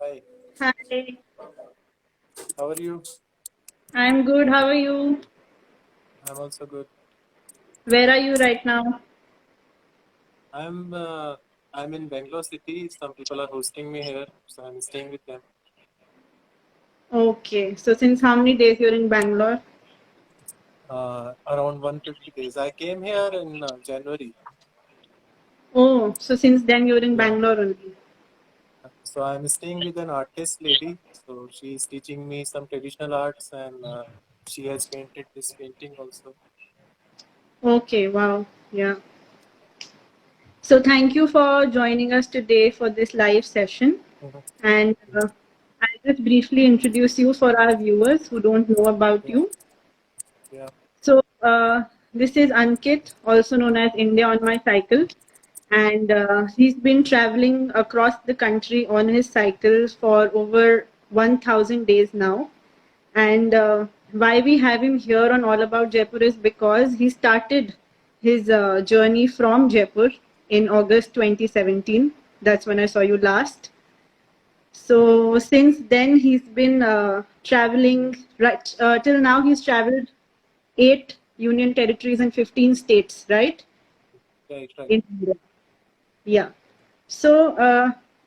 Hi, Hi, how are you? I'm good. How are you? I'm also good. Where are you right now? I'm uh, I'm in Bangalore city. Some people are hosting me here, so I'm staying with them. Okay, so since how many days you're in Bangalore? Around 150 days. I came here in January. Oh, so since then you're in Yeah. Bangalore only. So I'm staying with an artist lady. So she's teaching me some traditional arts, and she has painted this painting also. Okay, wow. Yeah. So thank you for joining us today for this live session. Mhm. And I'll just briefly introduce you for our viewers who don't know about Yeah, you. yeah. So this is Ankit, also known as India on my cycle. And he's been traveling across the country on his cycle for over 1,000 days now. And why we have him here on All About Jaipur is because he started his journey from Jaipur in August 2017. That's when I saw you last. So since then, he's been traveling. Right till now, he's traveled 8 union territories and 15 states. Right Right, right. in India. Yeah. So,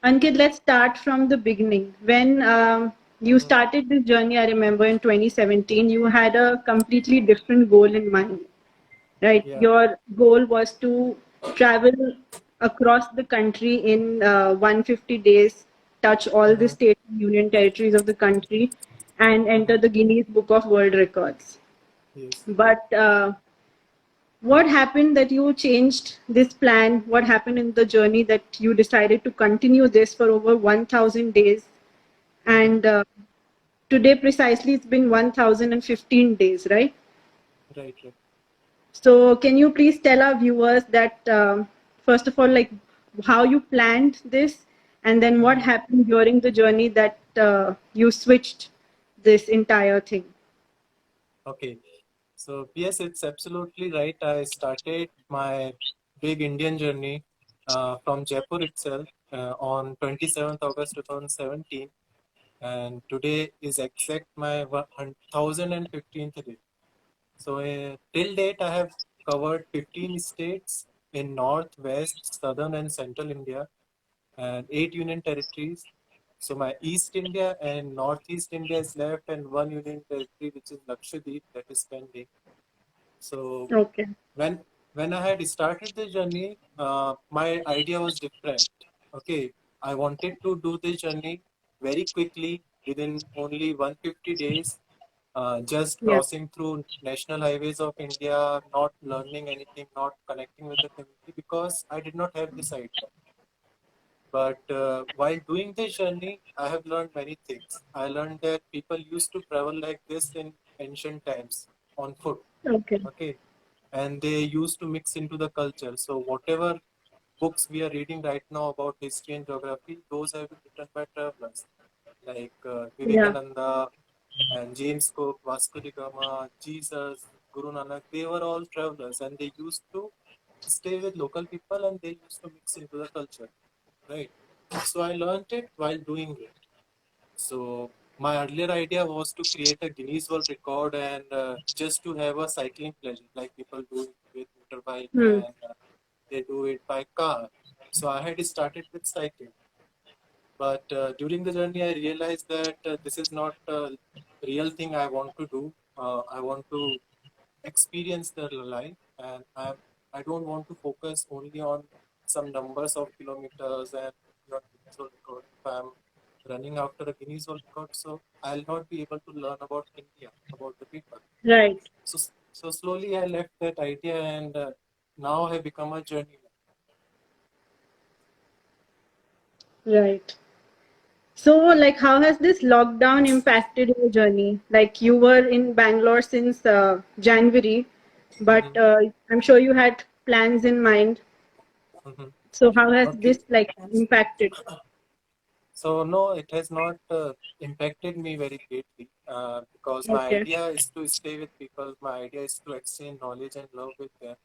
Ankit, let's start from the beginning. When you Mhm. started this journey, I remember in 2017, you had a completely different goal in mind, right? Yeah. Your goal was to travel across the country in 150 days, touch all the Mm-hmm. state and union territories of the country, and enter Mm-hmm. the Guinness Book of World Records. Yes. But what happened that you changed this plan? What happened in the journey that you decided to continue this for over 1,000 days? Mm-hmm. And today, precisely, it's been 1,015 days, right? Right, right. So, can you please tell our viewers that, first of all, like how you planned this, and then what Mm-hmm. happened during the journey that you switched this entire thing? Okay. So yes, it's absolutely right. I started my big Indian journey from Jaipur itself on 27th August 2017, and today is exact my 1015th day. So till date, I have covered 15 states in North, West, Southern, and Central India, and 8 union territories. So my East India and Northeast India is left, and one union territory which is Lakshadweep that is pending. So Okay. when when I had started the journey, my idea was different. Okay, I wanted to do this journey very quickly within only 150 days, just Yeah. crossing through national highways of India, not learning anything, not connecting with the community because I did not have this idea. But while doing this journey, I have learned many things. I learned that people used to travel like this in ancient times on foot. Okay. Okay, and they used to mix into the culture. So whatever books we are reading right now about history and geography, those have been written by travelers like Yeah. Vivekananda and James Cook, Vasco da Gama, Jesus, Guru Nanak. They were all travelers, and they used to stay with local people, and they used to mix into the culture, right? So I learned it while doing it. So my earlier idea was to create a Guinness World Record and just to have a cycling pleasure, like people do it with motorbike Hmm. and they do it by car. So I had started with cycling, but during the journey, I realized that this is not a real thing I want to do. I want to experience the life, and I don't want to focus only on some numbers of kilometers and your Guinness World Record. If I'm running after a Guinness World Record, so I'll not be able to learn about India, about the people. Right. So slowly I left that idea, and now I have become a journeyman. Right. So, like, how has this lockdown impacted your journey? Like, you were in Bangalore since January, but Mhm, I'm sure you had plans in mind. mhm. So, how has Okay. this like impacted? So no, it has not impacted me very greatly because my Okay. idea is to stay with people. My idea is to exchange knowledge and love with them.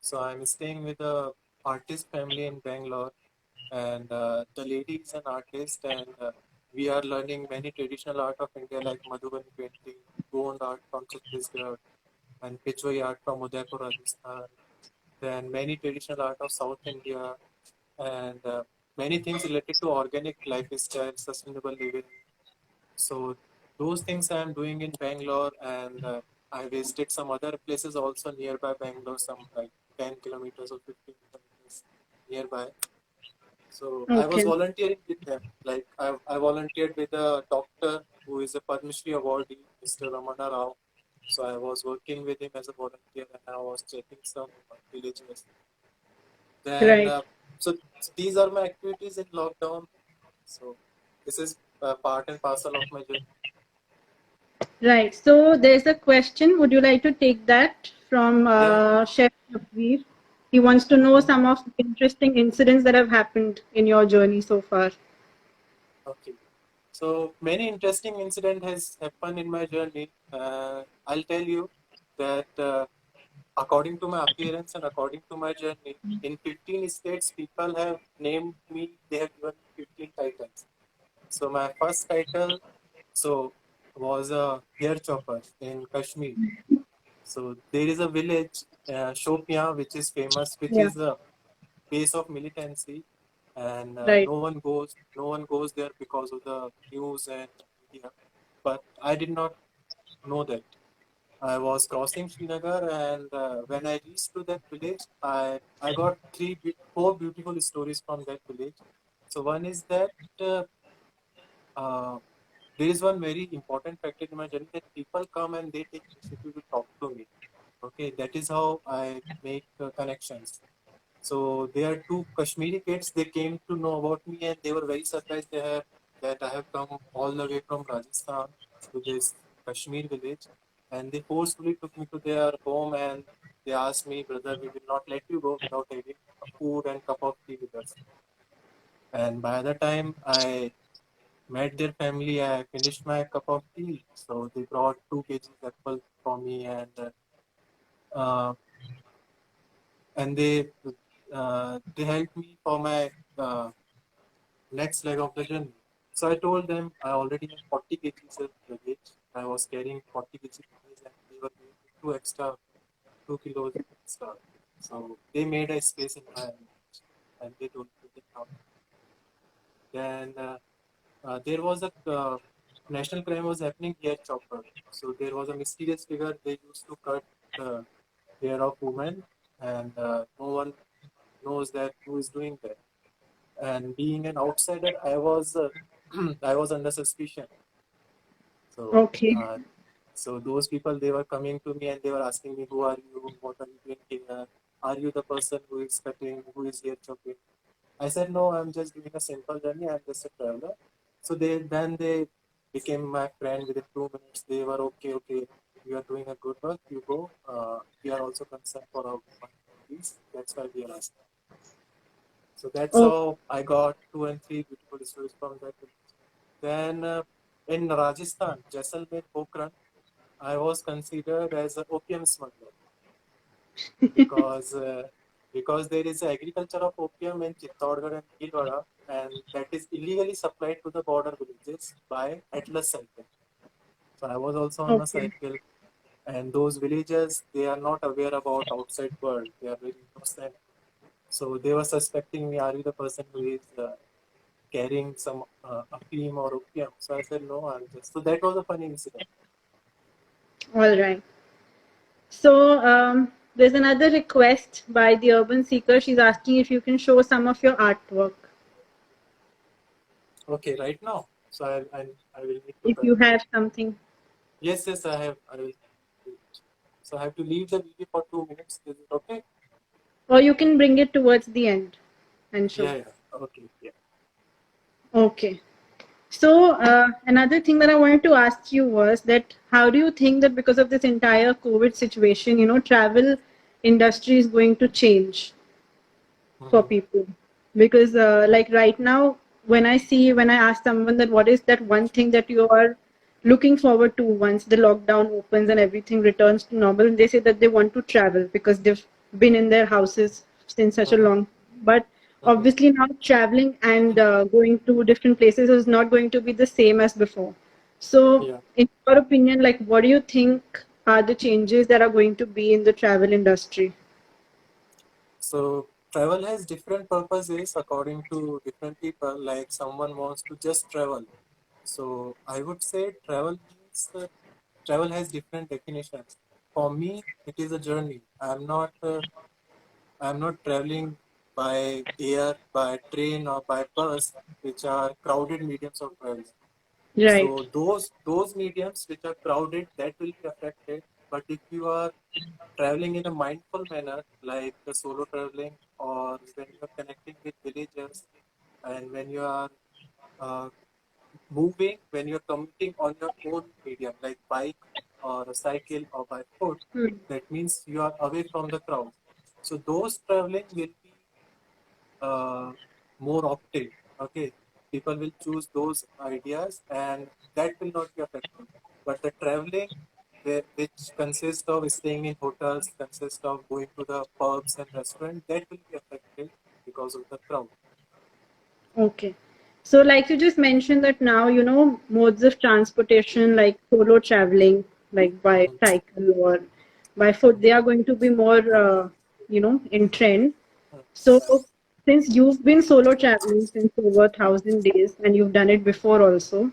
So I'm staying with a artist family in Bangalore, and the lady is an artist, and we are learning many traditional art of India like Madhubani painting, Gond art from Chhattisgarh, and Pichoi art from Udaipur, Rajasthan. Then many traditional art of South India, and many things related to organic lifestyle, sustainable living. So those things I am doing in Bangalore, and I visited some other places also nearby Bangalore, some like 10 kilometers or 15 kilometers nearby. So I was Okay. volunteering with them. Like I volunteered with a doctor who is a Padma Shri awardee, Mr. Ramana Rao. So I was working with him as a volunteer, and I was checking some villages. Then, Right. so these are my activities in lockdown. So this is part and parcel of my journey. Right. So there's a question. Would you like to take that from Yeah. Chef Shabir? He wants to know Mhm. some of the interesting incidents that have happened in your journey so far. Okay. So many interesting incident has happened in my journey. I'll tell you that according to my appearance and according to my journey, in 15 states, people have named me. They have given me 15 titles. So my first title, so was a hair chopper in Kashmir. So there is a village, Shopian, which is famous, which Yeah. is a base of militancy, and Right. no one goes there because of the news and media. But I did not know that. I was crossing Srinagar, and when I reached to that village, I got four beautiful stories from that village. So one is that uh, there is one very important factor in my journey, that people come and they take initiative to talk to me. Okay, that is how I make connections. So there are two Kashmiri kids. They came to know about me, and they were very surprised that I have come all the way from Rajasthan to this Kashmir village, and they forcefully took me to their home, and they asked me, "Brother, we will not let you go without having a food and cup of tea with us." And by the time I met their family, I finished my cup of tea. So they brought 2 kg apple for me, uh, and they helped me for my uh, next leg of the journey. So I told them I already have 40 kgs of luggage. I was carrying 40 kg luggage, and they were giving me 2 kilos extra. So they made a space in my luggage, and they told me to come. Then there was a national crime was happening here, Chopper. So there was a mysterious figure. They used to cut the hair of women, and no one knows that who is doing that. And being an outsider, I was I was under suspicion. So Okay. so those people, they were coming to me and they were asking me, "Who are you? What are you doing here? Are you the person who is cutting? Who is here chopping?" I said, "No, I'm just doing a simple journey. I'm just a traveler." So they became my friend within 2 minutes. They were okay, okay. You are doing a good work. You go. We are also concerned for our families. That's why we are asking. So that's Oh, how I got two and three beautiful stories from that village. Then in Rajasthan, Jaisalmer, Pokhran, I was considered as an opium smuggler because because there is agriculture of opium in Chittorgarh and Bhilwara, and that is illegally supplied to the border villages by Atlas cycle. So I was also on a okay. cycle, and those villagers, they are not aware about outside world. They are very innocent. So they were suspecting me. Are you the person who is carrying some afim or opium? So I said no. I'm just. So that was a funny incident. All right. So there's another request by the Urban Seeker. She's asking if you can show some of your artwork, Okay, right now. So I will need to if you confirm. have something. Yes, yes, I have. I will. Do it. So I have to leave the video for 2 minutes. Is it okay? Or you can bring it towards the end and show. Yeah, yeah. Okay, yeah. Okay. So another thing that I wanted to ask you was that how do you think that because of this entire COVID situation, travel industry is going to change for Mm-hmm. people? Because like right now, when I ask someone that what is that one thing that you are looking forward to once the lockdown opens and everything returns to normal, and they say that they want to travel because they've been in their houses since such a Mm-hmm. long. But Mhm. Obviously now traveling and going to different places is not going to be the same as before. So Yeah. in your opinion, like what do you think are the changes that are going to be in the travel industry? So travel has different purposes according to different people. Like someone wants to just travel. So I would say travel has different definitions. For me, it is a journey. I'm not traveling by air, by train, or by bus, which are crowded mediums of travel. Right. So those mediums which are crowded, that will be affected. But if you are traveling in a mindful manner, like solo traveling, or when you are connecting with villagers, and when you are uh, moving, when you are commuting on your own medium, like bike or a cycle or by foot, Hmm. that means you are away from the crowd. So those traveling will be uh, more opted. Okay, people will choose those ideas, and that will not be affected. But the traveling, which consists of staying in hotels, consists of going to the pubs and restaurants, that will be affected because of the crowd. Okay. So, like you just mentioned that now, modes of transportation like solo traveling, like by Mhm. cycle or by foot, they are going to be more, in trend. So, since you've been solo traveling since over 1,000 days and you've done it before also,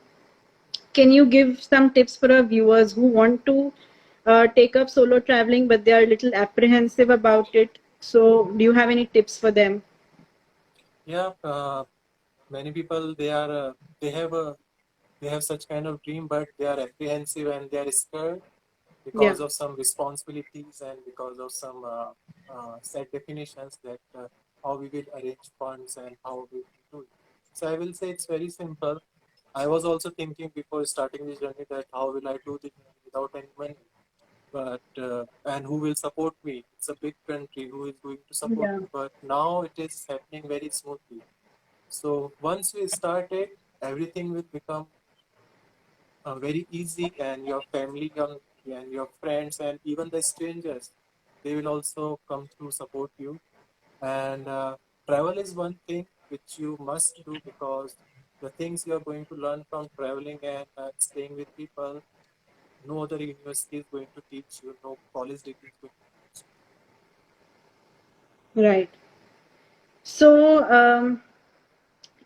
can you give some tips for our viewers who want to take up solo traveling but they are a little apprehensive about it? So, do you have any tips for them? Yeah, many people they have such kind of dream, but they are apprehensive and they are scared Yeah. because of some responsibilities and because of some set definitions that how we will arrange funds and how we will do it. So I will say it's very simple. I was also thinking before starting this journey that how will I do this journey without any money, but and who will support me? It's a big country. Who is going to support Yeah. me? But now it is happening very smoothly. So once we started, everything will become very easy, and your family and your friends and even the strangers, they will also come to support you. And travel is one thing which you must do, because the things you are going to learn from traveling and staying with people, no other university is going to teach you, no college degree is going to teach Right. So,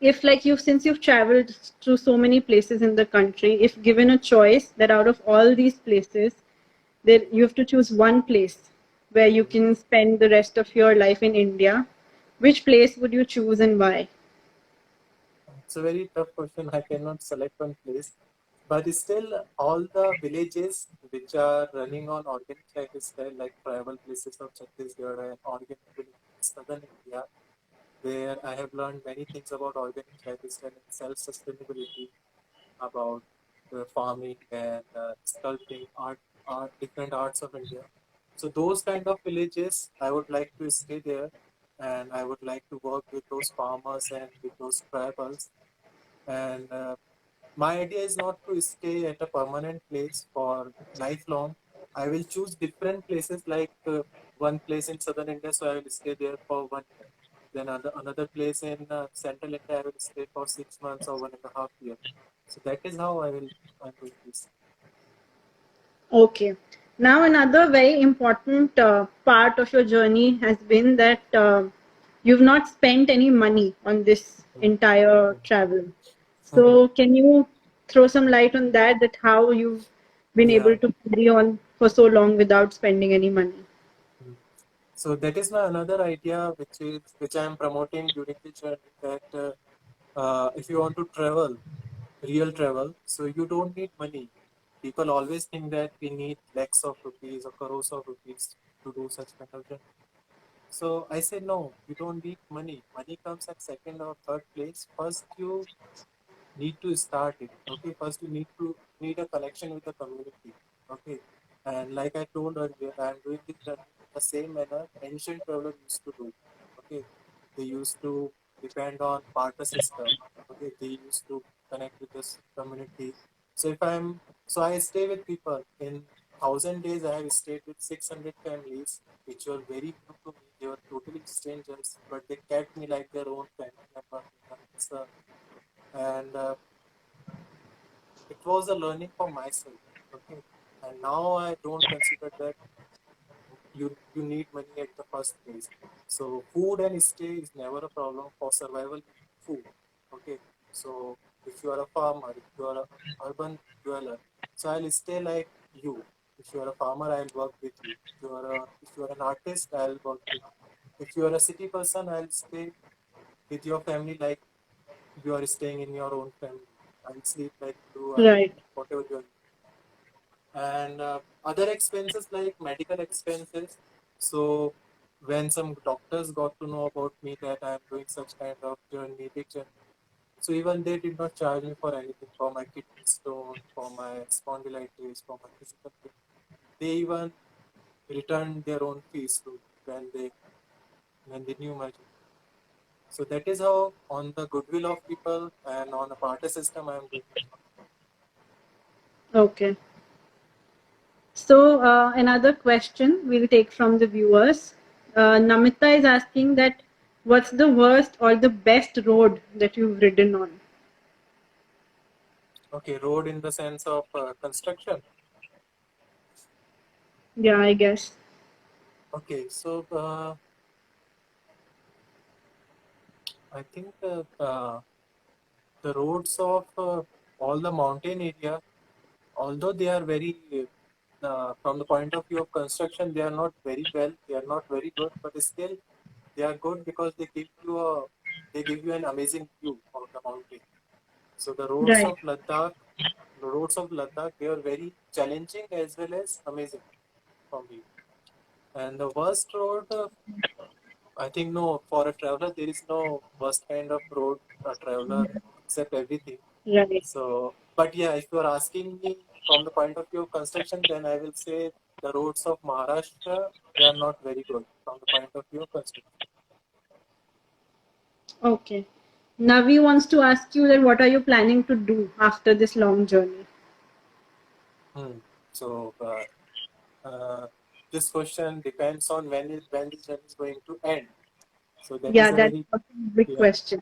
if like you, since you've traveled to so many places in the country, if given a choice that out of all these places, that you have to choose one place where you you. can spend the rest of your life in India, which place would you choose and why? It's a very tough question. I cannot select one place, but still, all the villages which are running on organic lifestyle, like tribal places of Chhattisgarh and organic villages in southern India, where I have learned many things about organic lifestyle and self-sustainability, about farming and sculpting, different arts of India. So those kind of villages, I would like to stay there, and I would like to work with those farmers and with those tribals. And my idea is not to stay at a permanent place for lifelong. I will choose different places, like one place in southern India, so I will stay there for 1 year. Then another place in central India, I will stay for 6 months or 1.5 years. So that is how I'm going to stay. Okay. Now, another very important part of your journey has been that you've not spent any money on this Mm, entire mm, travel. mhm. So, can you throw some light on that? That how you've been Yeah. able to carry on for so long without spending any money? Mm. So that is my another idea, which I am promoting during the journey. That if you want to travel, real travel, so you don't need money. People always think that we need lakhs of rupees or crores of rupees to do such kind of journey. So I say no, you don't need money. Money comes at second or third place. First, you need to start it. Okay, first you need a connection with the community. Okay, and like I told earlier, I am doing this journey in the same manner ancient traveler used to do. Okay, they used to depend on barter system. Okay, they used to connect with this community. So if I'm so I stay with people in 1,000 days I have stayed with 600 families, which were very new to me. They were totally strangers, but they kept me like their own family member. And it was a learning for myself. Okay, and now I don't consider that you need money at the first place. So food and stay is never a problem for survival. You need food. Okay, so if you are a farmer, if you are a urban dweller, so I'll stay like you. If you are a farmer, I'll work with you. If you are an artist, I'll work with you. If you are a city person, I'll stay with your family like you are staying in your own family. I'll sleep like you. I'll Right. whatever you are. And other expenses like medical expenses. So when some doctors got to know about me that I'm doing such kind of journey, big journey, so even they did not charge me for anything, for my kidney stone, for my spondylitis, for my physical fitness. They even returned their own fees to when they knew my journey. So that is how on the goodwill of people and on a barter system I'm doing it. Okay. So another question we'll take from the viewers. Namita is asking that what's the worst or the best road that you've ridden on? Okay, road in the sense of construction. Yeah, I guess. Okay, so I think the roads of all the mountain area, although they are very, from the point of view of construction, they are not very well, they are not very good, but still they are good because they give you an amazing view of the mountain. So Right. the roads of Ladakh, they are very challenging as well as amazing for me. And the worst road, I think no, for a traveler, there is no worst kind of road a traveler accept everything. Right. So, but yeah, if you are asking me from the point of view of construction, then I will say the roads of Maharashtra, they are not very good from the point of view of construction. Okay. Navi wants to ask you that what are you planning to do after this long journey? Hmm. So, this question depends on when this journey is going to end. So that is Yeah, a that's very, a big yeah, question.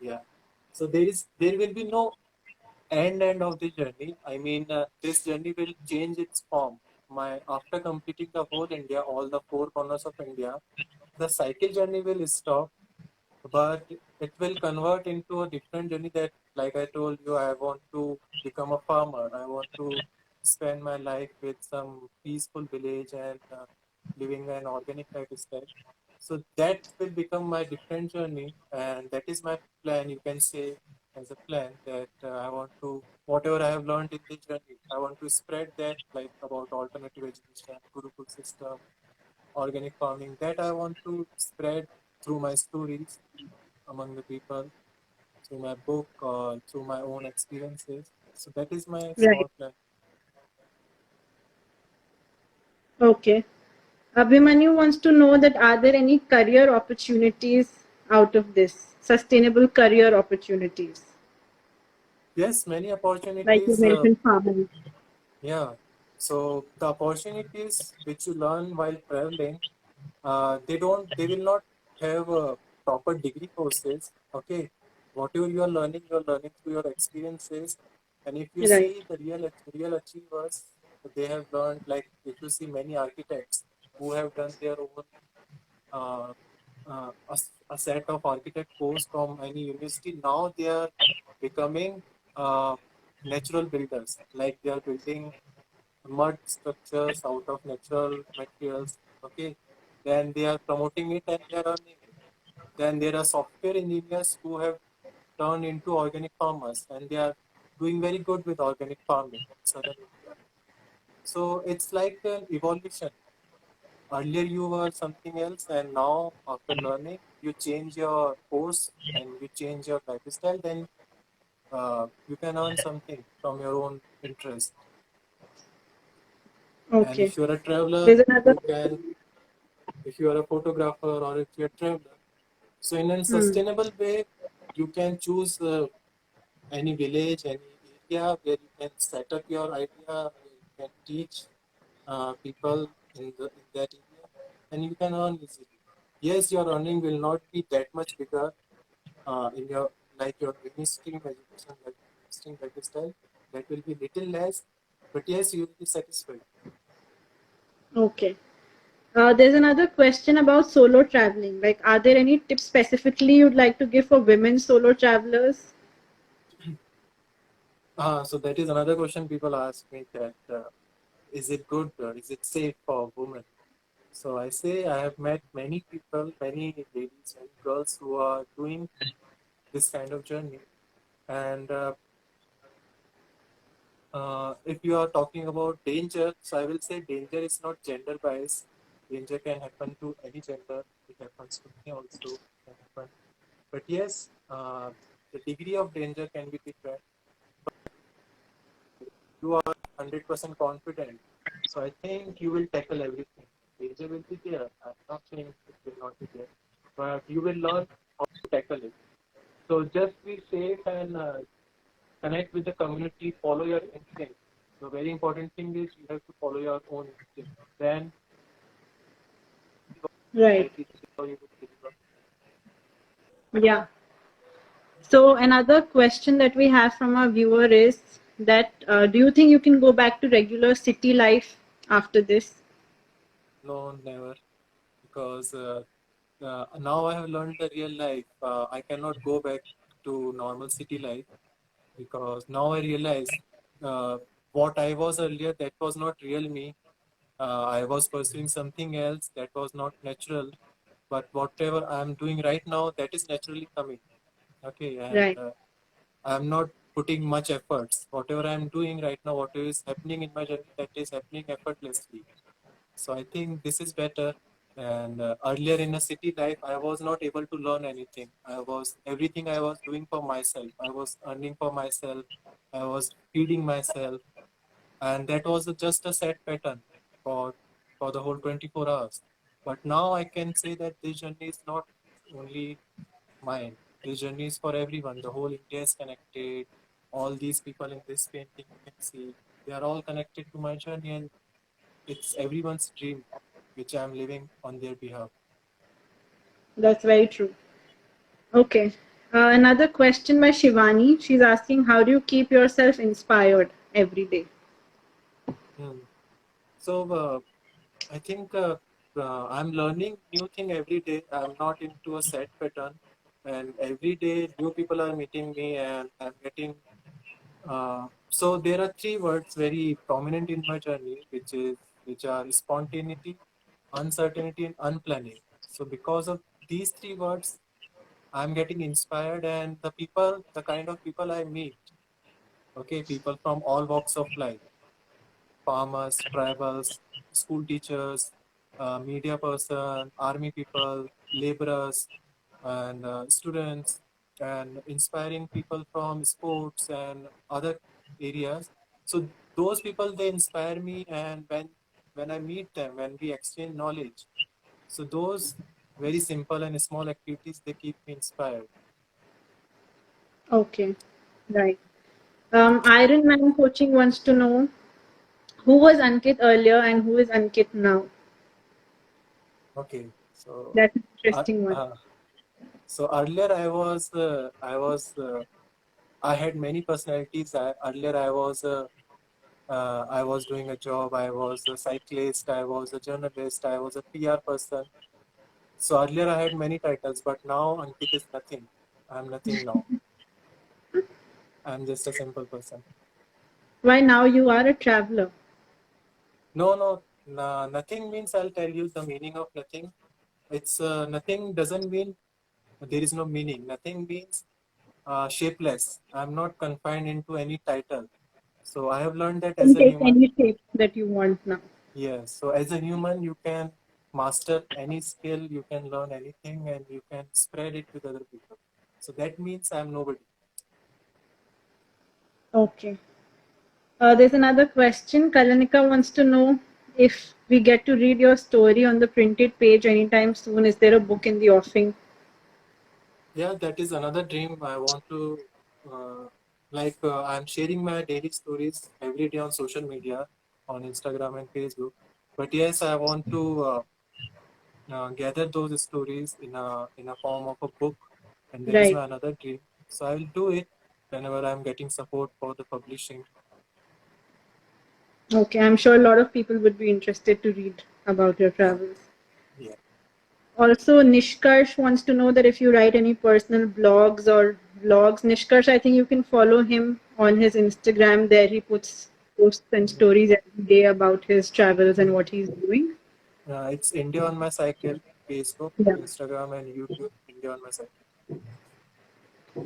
yeah. So there will be no end of the journey. I mean, this journey will change its form. My After completing the whole India, all the four corners of India, the cycle journey will stop, but it will convert into a different journey. That, like I told you, I want to become a farmer. I want to spend my life with some peaceful village and living an organic lifestyle. So that will become my different journey, and that is my plan. You can say as a plan that I want to whatever I have learned in the journey, I want to spread that, like about alternative education, Gurukul system, organic farming. That I want to spread through my stories among the people, through my book, or through my own experiences. So that is my Right. small plan. Okay. Abhimanyu wants to know that are there any career opportunities out of this? Sustainable career opportunities. Yes, many Like you opportunities. mentioned, farming. Yeah. So the opportunities which you learn while traveling, they will not have proper degree courses. Okay. Whatever you are learning through your experiences. And if you Right. see the real achievers, they have learned, like if you see many architects who have done their own uh, a set of architect course from any university. Now they are becoming natural builders. Like they are building mud structures out of natural materials. Okay, then they are promoting it and they are earning it. Then there are software engineers who have turned into organic farmers and they are doing very good with organic farming in southern India. So it's like an evolution. Earlier you were something else, and now after learning, you change your course and you change your lifestyle. Then you can earn something from your own interest. And Okay. if you're a traveler, There's another. you can, if you are a photographer or if you're a traveler, so in a Hmm. sustainable way, you can choose any village, any area where you can set up your idea, where you can teach. people in that area, and you can earn easily. Yes, your earning will not be that much bigger in your like your mainstream education, like mainstream lifestyle. That will be little less, but yes, you will be satisfied. Okay. There's another question about solo traveling. Like, are there any tips specifically you'd like to give for women solo travelers? So that is another question people ask me that is it good or is it safe for women? So I say I have met many people, many ladies, many girls who are doing this kind of journey. And if you are talking about danger, so I will say danger is not gender bias. Danger can happen to any gender. It happens to me also. It can happen. But yes, the degree of danger can be different. You are 100% confident. So I think you will tackle everything. Danger will be there. I'm not saying it will not be there, but you will learn how to tackle it. So just be safe and connect with the community. Follow your instinct. The very important thing is you have to follow your own instinct. Then Right. that is how you will deliver. Yeah. So another question that we have from our viewer is that do you think you can go back to regular city life after this? No, never. Because now I have learned the real life. I cannot go back to normal city life because now I realize uh, what I was earlier, that was not real me. I was pursuing something else that was not natural. But whatever I'm doing right now, that is naturally coming. Okay, and Right. I'm not putting much efforts. Whatever I'm doing right now, whatever is happening in my journey, that is happening effortlessly. So I think this is better. And earlier in a city life, I was not able to learn anything. Everything I was doing for myself. I was earning for myself. I was feeding myself, and that was just a set pattern for for the whole 24 hours. But now I can say that this journey is not only mine. This journey is for everyone. The whole India is connected. All these people in this painting you can see, they are all connected to my journey, and it's everyone's dream, which I'm living on their behalf. That's very true. Okay. Another question by Shivani. She's asking, how do you keep yourself inspired every day? Hmm. So I think I'm learning new thing every day. I'm not into a set pattern, and every day new people are meeting me, and I'm getting. So there are three words very prominent in my journey, which are spontaneity, uncertainty, and unplanning. So because of these three words, I'm getting inspired, and the kind of people I meet, okay, people from all walks of life, farmers, tribals, school teachers, media person, army people, laborers, and students, and inspiring people from sports and other areas. So those people, they inspire me, and when I meet them, when we exchange knowledge, so those very simple and small activities, they keep me inspired. Okay. Right. Iron Man Coaching wants to know who was Ankit earlier and who is Ankit now. Okay, so That's an uh, interesting one. uh, so earlier I had many personalities. Earlier I was doing a job. I was a cyclist. I was a journalist. I was a PR person. So earlier I had many titles, but now Ankit is nothing. I'm nothing now. I'm just a simple person. Why now you are a traveler? No, nothing means, I'll tell you the meaning of nothing. It's nothing doesn't mean there is no meaning. Nothing means shapeless. I'm not confined into any title. So I have learned that You as can a take human, any shape that you want now. yes. So as a human, you can master any skill, you can learn anything, and you can spread it with other people. So that means I'm nobody. Okay. There's another question. Kalanika wants to know if we get to read your story on the printed page anytime soon. Is there a book in the offing? Yeah, that is another dream. I want to, I'm sharing my daily stories every day on social media. on Instagram and Facebook. But yes, I want to gather those stories in a form of a book, and that is Right. my another dream. So I will do it whenever I'm getting support for the publishing. Okay, I'm sure a lot of people would be interested to read about your Yeah, travels. yeah. Also, Nishkarsh wants to know that if you write any personal blogs or vlogs. Nishkarsh, I think you can follow him on his Instagram. There he puts posts and Mhm. stories every day about his travels and what he's doing. It's India on my cycle, Facebook, Yeah. Instagram, and YouTube. India on my cycle.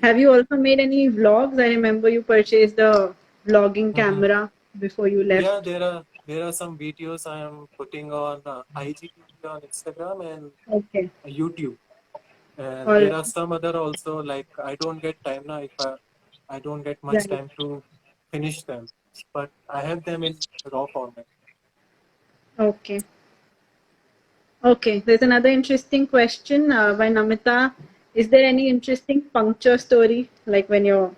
Have you also made any vlogs? I remember you purchased a vlogging Mhm. camera before you left. Yeah, there are some videos I am putting on IGTV on Instagram and Okay. YouTube, and All there are some other also, like I don't get time now if I don't get much right. time to finish them, but I have them in raw format. Okay. Okay. There's another interesting question by Namita. Is there any interesting puncture story, like when your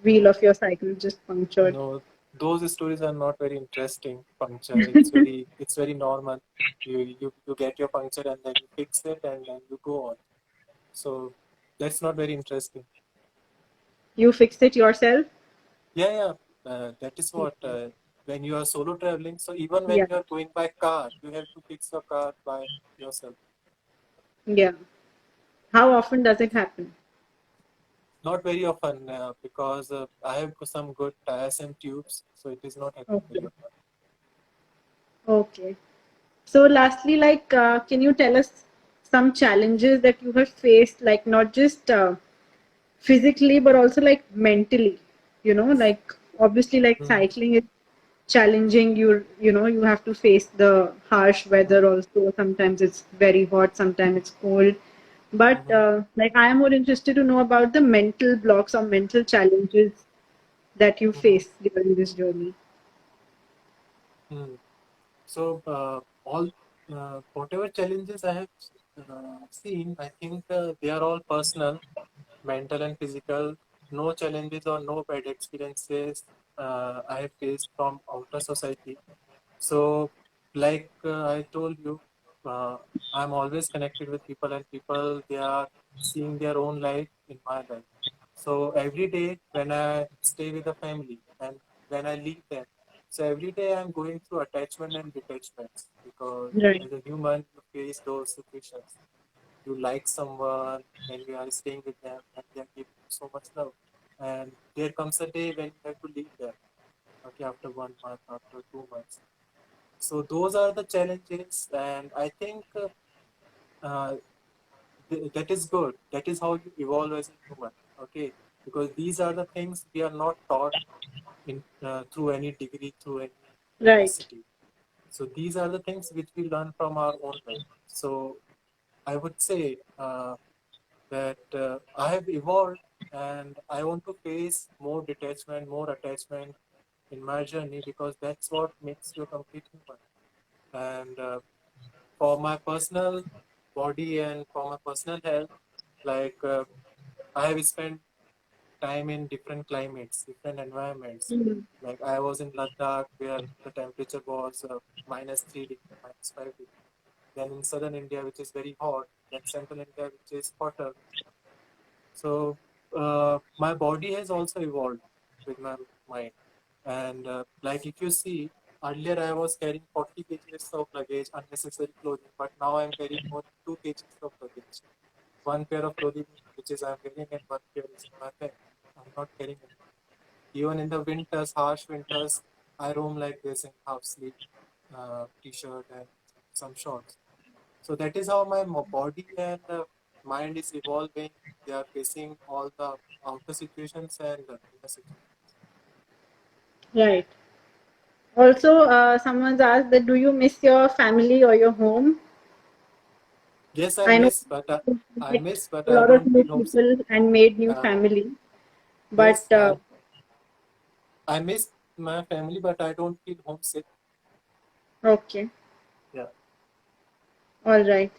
wheel of your cycle just punctured? No, those stories are not very interesting. Puncture, it's very normal. You get your puncture and then you fix it and then you go on. So that's not very interesting. You fixed it yourself? Yeah, yeah. That is what when you are solo traveling. So even when Yeah. you are going by car, you have to fix your car by yourself. Yeah. How often does it happen? Not very often because I have some good tires and tubes, so it is not happening very Okay. often. Okay. So, lastly, like, can you tell us some challenges that you have faced, like not just physically, but also like mentally? You know, like obviously, like Hmm. cycling is challenging. You have to face the harsh weather. Also, sometimes it's very hot, sometimes it's cold. But Mm-hmm. like, I am more interested to know about the mental blocks or mental challenges that you Mm-hmm. face during this journey. Hmm. So all whatever challenges I have seen, I think they are all personal, mental and physical. No challenges or no bad experiences I have faced from outer society. So, like I told you, uh, I'm always connected with people, and people they are seeing their own life in my life. So every day when I stay with the family and when I leave them, so every day I'm going through attachment and detachments because Right. as a human you face those situations. You like someone and you are staying with them and they are giving you so much love. And there comes a day when you have to leave them. Okay, after 1 month, after 2 months. So those are the challenges, and I think uh, that is good. That is how you evolve as a human. Okay, because these are the things we are not taught in through any degree, through any Right. university. So these are the things which we learn from our own life. So I would say that I have evolved, and I want to face more detachment, more attachment in my journey because that's what makes you a complete human. And for my personal body and for my personal health, like I have spent time in different climates, different environments. Mm. Like I was in Ladakh where the temperature was -3 degree, -5 degree. Then in southern India, which is very hot. Then central India, which is hotter. So my body has also evolved with my mind. And like if you see, earlier I was carrying 40 kgs of luggage, unnecessary clothing, but now I'm carrying more than 2 kgs of luggage. One pair of clothing which is I'm wearing and one pair is in my bag. I'm not carrying it. Even in the winters, harsh winters, I roam like this in half sleeve t-shirt and some shorts. So that is how my body and mind is evolving. They are facing all the outer situations and the inner situations. Right. Also, someone's asked that do you miss your family or your home? Yes, I I know miss, you I met miss, but a I lot of don't new feel homesick. people and made new Uh, family, but yes, I miss my family, but I don't feel homesick. okay, Yeah. all right.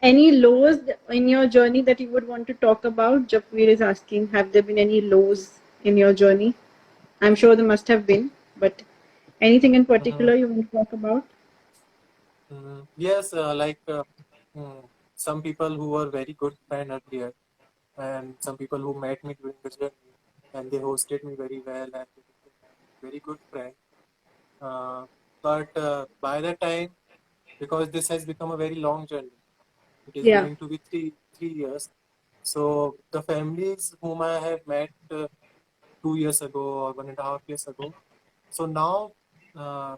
Any lows in your journey that you would want to talk about? Japveer is asking, have there been any lows in your journey? I'm sure there must have been, but Anything in Mm-hmm. particular you want to talk about? Yes, some people who were very good friend earlier, and some people who met me during the journey, and they hosted me very well, and they became very good friend. But by the time, because this has become a very long journey, it is Yeah. going to be three years. So the families whom I have met 2 years ago or 1.5 years ago, so now uh,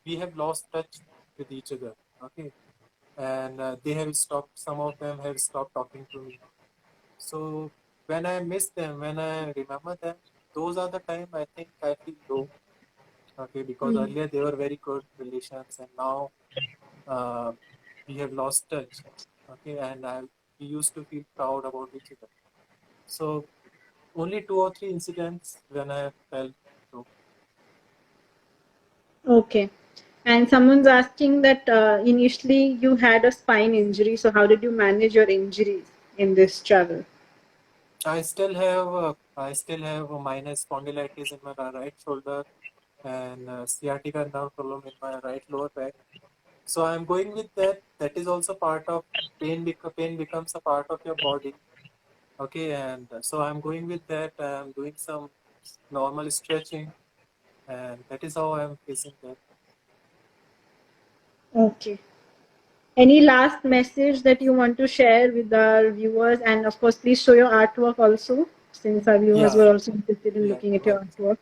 we have lost touch with each other. Okay, and they have stopped. Some of them have stopped talking to me. So when I miss them, when I remember them, those are the time I think I feel low. Okay, because Mm. earlier they were very good relations, and now uh, we have lost touch. Okay, and we used to feel proud about each other. So only 2 or 3 incidents when I felt low. Okay. And someone's asking that initially you had a spine injury. So how did you manage your injuries in this travel? I still have a minor spondylitis in my right shoulder and sciatica nerve problem in my right lower back. So I'm going with that. That is also part of pain. Pain becomes a part of your body. Okay, and so I'm going with that. I'm doing some normal stretching, and that is how I'm facing that. Okay. Any last message that you want to share with our viewers? And of course, please show your artwork also, since our viewers Yeah, were also interested in yeah. looking at your artwork.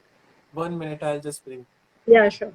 1 minute, I'll just bring. Yeah, sure.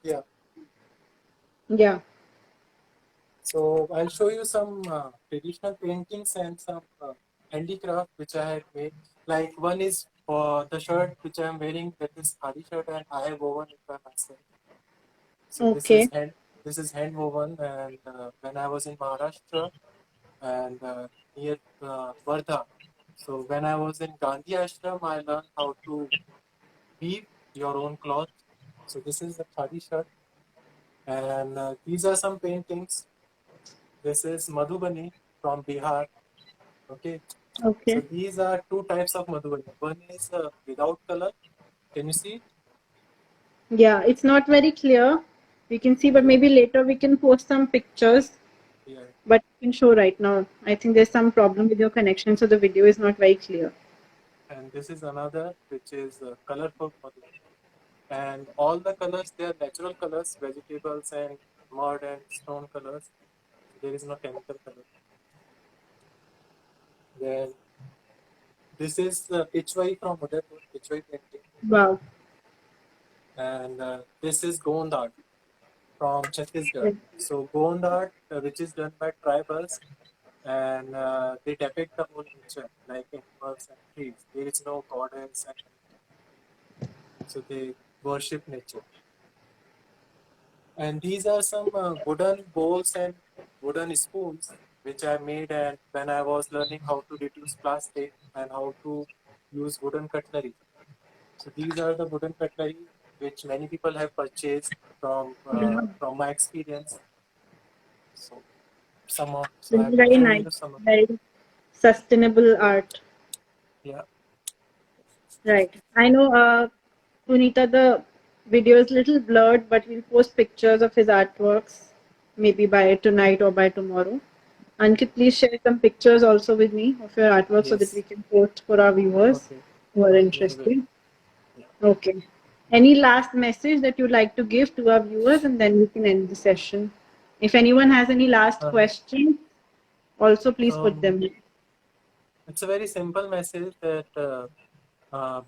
Yeah. Yeah. So I'll show you some traditional paintings and some handicraft which I had made. Like one is for the shirt which I'm wearing, that is khadi shirt, and I have woven it by myself. So Okay. this is hand woven, and when I was in Maharashtra and near Wardha. So when I was in Gandhi Ashram, I learned how to weave your own cloth. So this is the khadi shirt, and these are some paintings. This is Madhubani from Bihar. Okay, so Okay. these are two types of Madhubani. One is without color. Can you see? Yeah, it's not very clear. We can see, but Yeah, maybe later we can post some pictures. yeah. But you can show right now. I think there's some problem with your connection, so the video is not very clear. And this is another which is colorful Madhubani. And all the colors, they are natural colors, vegetables and mud and stone colors. There is no chemical color. Then this is Pichwai from Udaipur, Pichwai painting. Wow. And this is Gond art from Chhattisgarh. Yeah. So Gond art, which is done by tribals, and they depict the whole nature, like animals and trees. There is no goddess, and so they worship nature. And these are some wooden bowls and wooden spoons which I made and when I was learning how to reduce plastic and how to use wooden cutlery. So these are the wooden cutlery which many people have purchased Yeah. from my experience. So so This is I'm very showing nice. you some of Very sustainable art. yeah. Right. I know, Punita, the video is little blurred, but we'll post pictures of his artworks maybe by tonight or by tomorrow. Ankit, please share some pictures also with me of your artwork so that we Yes. can post for our viewers Okay. who are Okay, I will. interested. Yeah. Okay. Any last message that you'd like to give to our viewers, and then we can end the session. If anyone has any last Uh, questions, also please put um, them. it's a very simple message that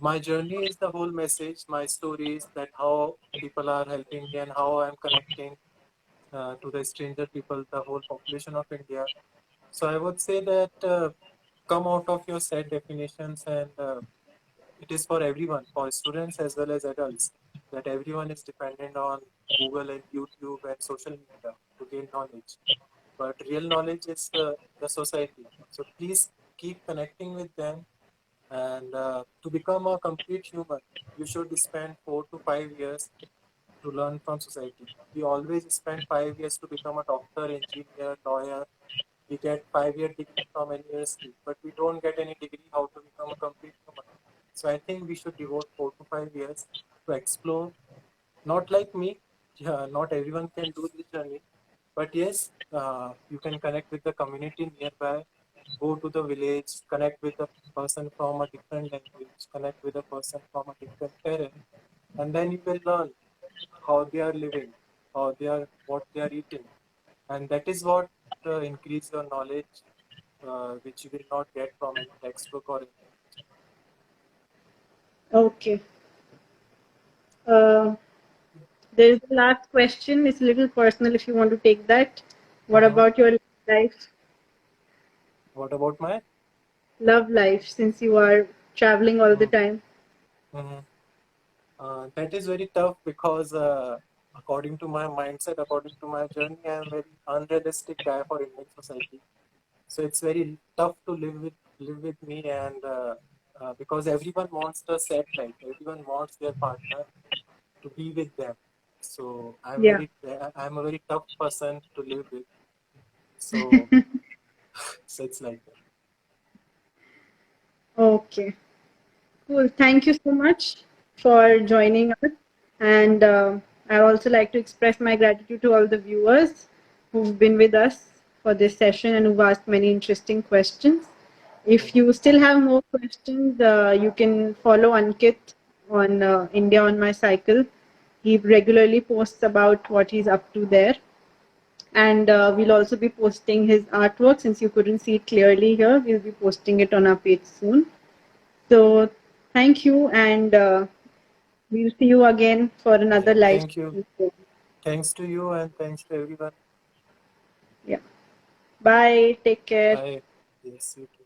my journey is the whole message. My stories that how people are helping me and how I'm connecting to the stranger people, the whole population of India. So I would say that come out of your set definitions and it is for everyone, for students as well as adults, that everyone is dependent on Google and YouTube and social media to gain knowledge. But real knowledge is the society. So please keep connecting with them. And to become a complete human, you should spend 4 to 5 years to learn from society. We always spend 5 years to become a doctor, engineer, lawyer. We get 5 year degree from a university, but we don't get any degree how to become a complete human. So I think we should devote 4 to 5 years to explore. Not like me, yeah, not everyone can do this journey, but yes, you can connect with the community nearby. Go to the village, connect with a person from a different language, connect with a person from a different parent, and then you will learn how they are living, how they are, what they are eating, and that is what increase your knowledge, which you will not get from any textbook or any lecture. Okay. Uh, there is the last question. It's a little personal if you want to take that. What Mhm. about your life, What about my? love life, since you are traveling all the Mhm. time? Mhm. That is very tough because, according to my mindset, according to my journey, I am very unrealistic guy for Indian society. So it's very tough to live with me, and because everyone wants the set life, everyone wants their partner to be with them. So Yeah. I'm a very tough person to live with. So so it's like that. Okay. Cool. Thank you so much for joining us. And I also like to express my gratitude to all the viewers who've been with us for this session and who've asked many interesting questions. If Mhm. you still have more questions, you can follow Ankit on India on My Cycle. He regularly posts about what he's up to there. And we'll also be posting his artwork. Since you couldn't see it clearly here, we'll be posting it on our page soon. So thank you, and we'll see you again for another Yeah, live thank you. session. Thanks to you and thanks to everyone. Yeah. Bye. Take care. Bye. Yes, you too.